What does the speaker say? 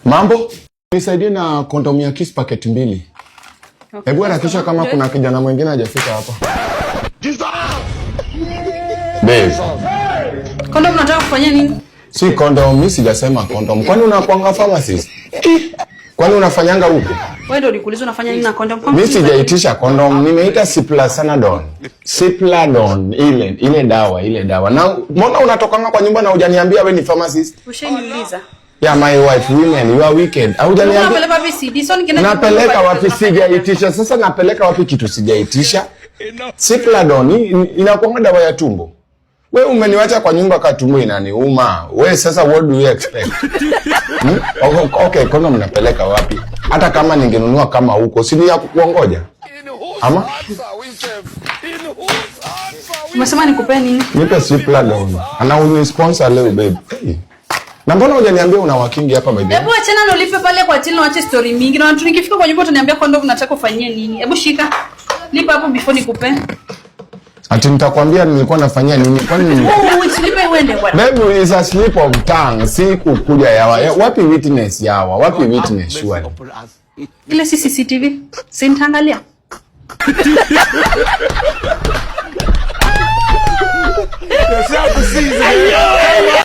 Mambo? Nisaidie na kondomu ya Kiss packet 2. Hebu hakikisha kama kuna kijana mwingine hajafika hapa. Babe. Kondomu unataka kufanya nini? Si kondomu, mimi sijasema kondomu. Kwani unakuanga pharmacist? Kwani unafanyanga huko? Wewe ndio ulikuuliza unafanya nini na kondomu? Mimi sijaitisha kondomu, nimeita Cipladon. Cipladon, ile dawa. Na mbona unatokanga kwa nyumba na hujaniambia wewe ni pharmacist? Ushaniuliza. Yeah, my wife, women, you are wicked. Hujaniambia. Unapeleka wapi CD? Sio ningeenda. Napeleka wapi sijaitisha? Sasa napeleka wapi kitu sijaitisha? Cipladon inakuwa dawa ya tumbo. Wewe umeniwacha kwa nyumba kwa tumbo inaniuma. Wewe sasa what do you expect? Okay, kono mnapeleka wapi? Hata kama ningenunua kama huko, si ni ya kuongoja? Ama? Umesema nikupe nini? Nipe Cipladon. Ana unisponsor leo babe. Hey. Na mbona hujaniambia una wakingi hapa baby? Hebu achana na ulipe pale kwa chini na wache story mingi. Na watu nikifika kwa nyumba utaniambia kondomu unataka ufanyie nini? Hebu shika. Lipa hapo before nikupe. Ati nitakwambia nilikuwa nafanyia nini? Kwani usilipe uende bwana. Baby is a slip of tongue. Si kukuja yawa. Wapi witness yawa? Wapi witness sure? Ile CCTV. Si nitaangalia.